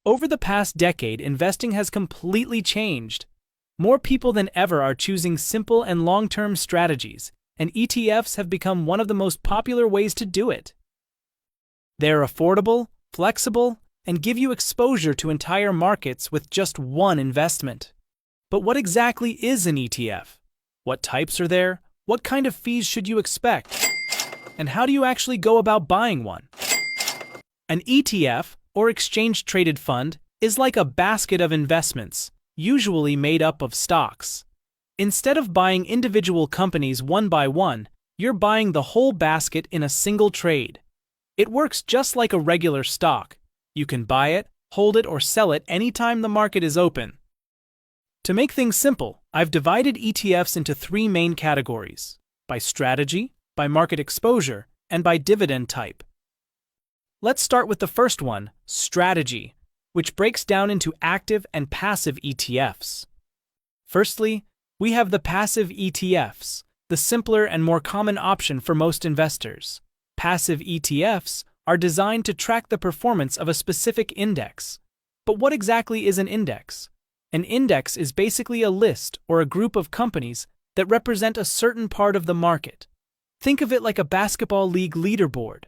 Over the past decade, investing has completely changed. More people than ever are choosing simple and long-term strategies, and ETFs have become one of the most popular ways to do it. They are affordable, flexible, and give you exposure to entire markets with just one investment. But what exactly is an ETF? What types are there? What kind of fees should you expect? And how do you actually go about buying one? An ETF, or exchange-traded fund, is like a basket of investments, usually made up of stocks. Instead of buying individual companies one by one, you're buying the whole basket in a single trade. It works just like a regular stock. You can buy it, hold it, or sell it anytime the market is open. To make things simple, I've divided ETFs into three main categories: by strategy, by market exposure, and by dividend type. Let's start with the first one, strategy, which breaks down into active and passive ETFs. Firstly, we have the passive ETFs, the simpler and more common option for most investors. Passive ETFs are designed to track the performance of a specific index. But what exactly is an index? An index is basically a list or a group of companies that represent a certain part of the market. Think of it like a basketball league leaderboard.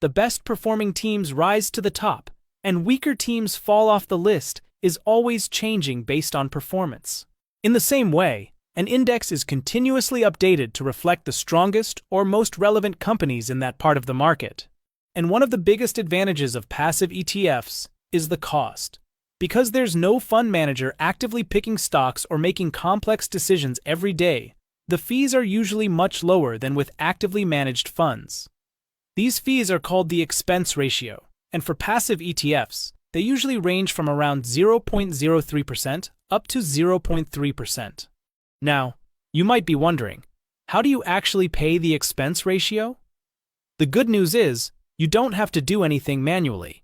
The best performing teams rise to the top, and weaker teams fall off the list is always changing based on performance. In the same way, an index is continuously updated to reflect the strongest or most relevant companies in that part of the market. And one of the biggest advantages of passive ETFs is the cost. Because there's no fund manager actively picking stocks or making complex decisions every day, the fees are usually much lower than with actively managed funds. These fees are called the expense ratio, and for passive ETFs, they usually range from around 0.03% up to 0.3%. Now, you might be wondering, how do you actually pay the expense ratio? The good news is, you don't have to do anything manually.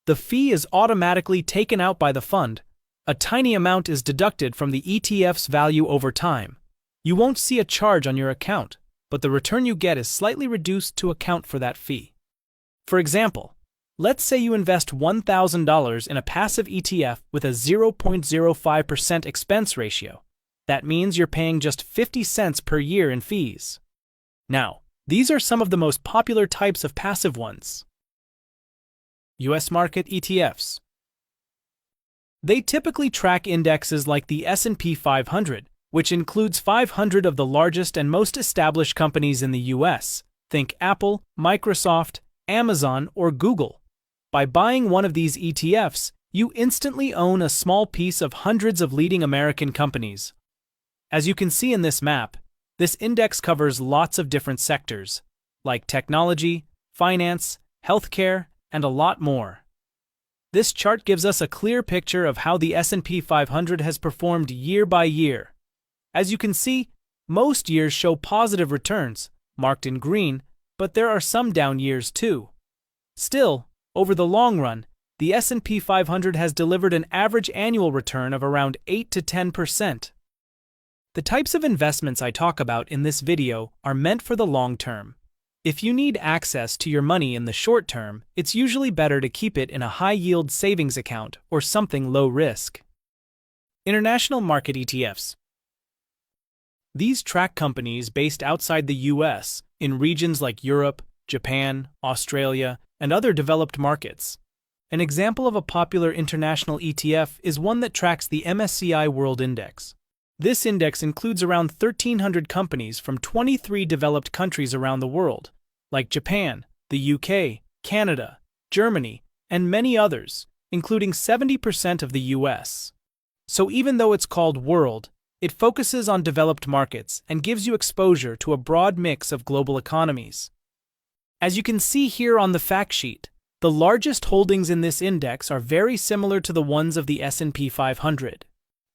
The fee is automatically taken out by the fund. A tiny amount is deducted from the ETF's value over time. You won't see a charge on your account, but the return you get is slightly reduced to account for that fee. For example, let's say you invest $1,000 in a passive ETF with a 0.05% expense ratio. That means you're paying just 50 cents per year in fees. Now, these are some of the most popular types of passive ones. US market ETFs. They typically track indexes like the S&P 500, which includes 500 of the largest and most established companies in the US. Think Apple, Microsoft, Amazon, or Google. By buying one of these ETFs, you instantly own a small piece of hundreds of leading American companies. As you can see in this map, this index covers lots of different sectors, like technology, finance, healthcare, and a lot more. This chart gives us a clear picture of how the S&P 500 has performed year by year. As you can see, most years show positive returns, marked in green, but there are some down years too. Still, over the long run, the S&P 500 has delivered an average annual return of around 8 to 10%. The types of investments I talk about in this video are meant for the long term. If you need access to your money in the short term, it's usually better to keep it in a high-yield savings account or something low risk. International market ETFs. These track companies based outside the US, in regions like Europe, Japan, Australia, and other developed markets. An example of a popular international ETF is one that tracks the MSCI World Index. This index includes around 1,300 companies from 23 developed countries around the world, like Japan, the UK, Canada, Germany, and many others, including 70% of the US. So even though it's called World, it focuses on developed markets and gives you exposure to a broad mix of global economies. As you can see here on the fact sheet, the largest holdings in this index are very similar to the ones of the S&P 500.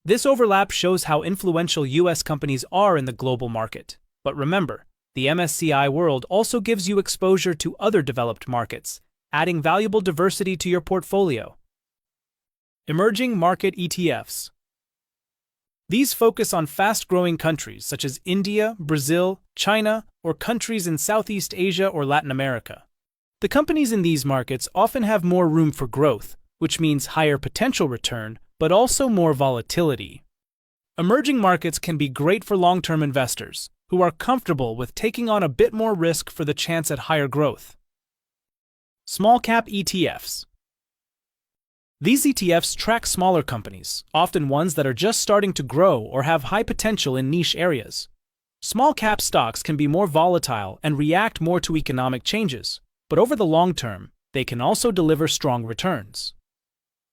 This overlap shows how influential US companies are in the global market. But remember, the MSCI World also gives you exposure to other developed markets, adding valuable diversity to your portfolio. Emerging market ETFs. These focus on fast-growing countries such as India, Brazil, China, or countries in Southeast Asia or Latin America. The companies in these markets often have more room for growth, which means higher potential return, but also more volatility. Emerging markets can be great for long-term investors who are comfortable with taking on a bit more risk for the chance at higher growth. Small-cap ETFs. These ETFs track smaller companies, often ones that are just starting to grow or have high potential in niche areas. Small-cap stocks can be more volatile and react more to economic changes, but over the long term, they can also deliver strong returns.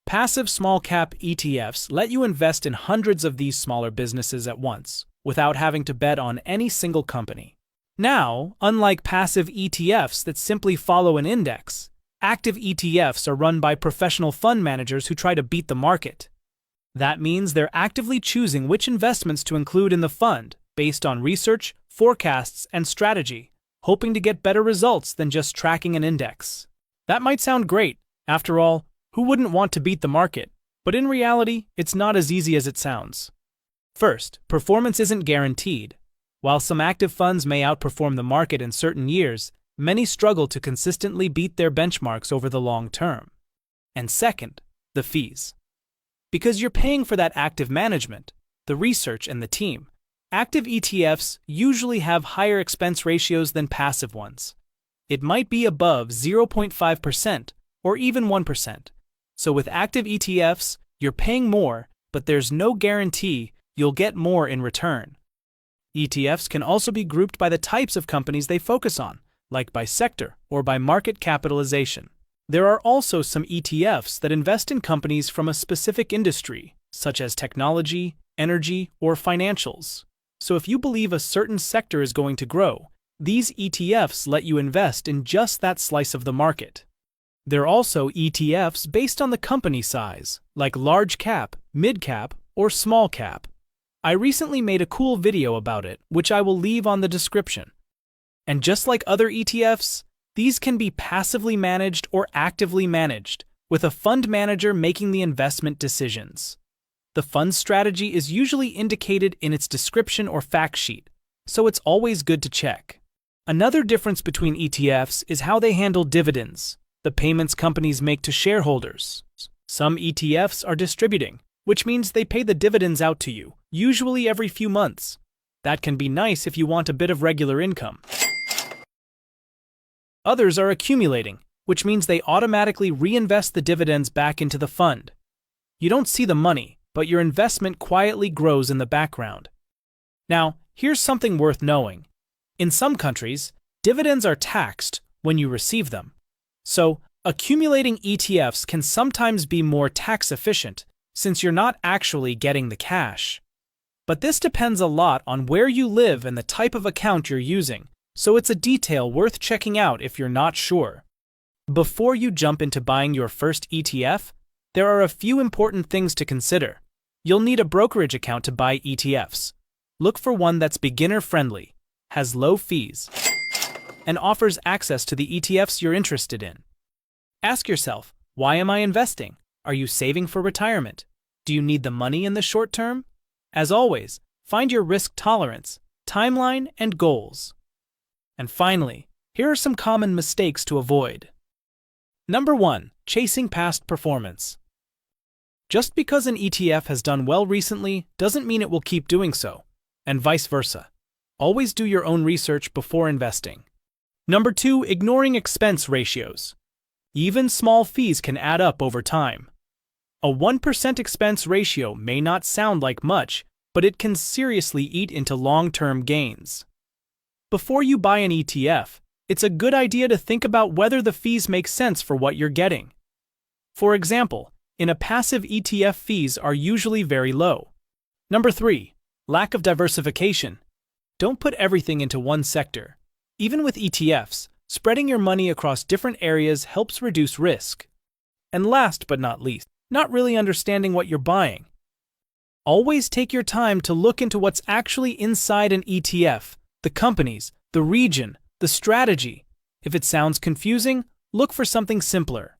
Passive small-cap ETFs let you invest in hundreds of these smaller businesses at once, without having to bet on any single company. Now, unlike passive ETFs that simply follow an index, active ETFs are run by professional fund managers who try to beat the market. That means they're actively choosing which investments to include in the fund based on research, forecasts, and strategy, hoping to get better results than just tracking an index. That might sound great. After all, who wouldn't want to beat the market? But in reality, it's not as easy as it sounds. First, performance isn't guaranteed. While some active funds may outperform the market in certain years, many struggle to consistently beat their benchmarks over the long term. And second, the fees. Because you're paying for that active management, the research, and the team, active ETFs usually have higher expense ratios than passive ones. It might be above 0.5% or even 1%. So with active ETFs, you're paying more, but there's no guarantee you'll get more in return. ETFs can also be grouped by the types of companies they focus on, like by sector or by market capitalization. There are also some ETFs that invest in companies from a specific industry, such as technology, energy, or financials. So if you believe a certain sector is going to grow, these ETFs let you invest in just that slice of the market. There are also ETFs based on the company size, like large cap, mid cap, or small cap. I recently made a cool video about it, which I will leave on the description. And just like other ETFs, these can be passively managed or actively managed, with a fund manager making the investment decisions. The fund strategy is usually indicated in its description or fact sheet, so it's always good to check. Another difference between ETFs is how they handle dividends, the payments companies make to shareholders. Some ETFs are distributing, which means they pay the dividends out to you, usually every few months. That can be nice if you want a bit of regular income. Others are accumulating, which means they automatically reinvest the dividends back into the fund. You don't see the money, but your investment quietly grows in the background. Now, here's something worth knowing. In some countries, dividends are taxed when you receive them. So, accumulating ETFs can sometimes be more tax efficient, since you're not actually getting the cash. But this depends a lot on where you live and the type of account you're using, so it's a detail worth checking out if you're not sure. Before you jump into buying your first ETF, there are a few important things to consider. You'll need a brokerage account to buy ETFs. Look for one that's beginner-friendly, has low fees, and offers access to the ETFs you're interested in. Ask yourself, why am I investing? Are you saving for retirement? Do you need the money in the short term? As always, find your risk tolerance, timeline, and goals. And finally, here are some common mistakes to avoid. Number 1. Chasing past performance. Just because an ETF has done well recently doesn't mean it will keep doing so, and vice versa. Always do your own research before investing. Number 2. Ignoring expense ratios. Even small fees can add up over time. A 1% expense ratio may not sound like much, but it can seriously eat into long-term gains. Before you buy an ETF, it's a good idea to think about whether the fees make sense for what you're getting. For example, in a passive ETF, fees are usually very low. Number 3. Lack of diversification. Don't put everything into one sector. Even with ETFs, spreading your money across different areas helps reduce risk. And last but not least, not really understanding what you're buying. Always take your time to look into what's actually inside an ETF, the companies, the region, the strategy. If it sounds confusing, look for something simpler.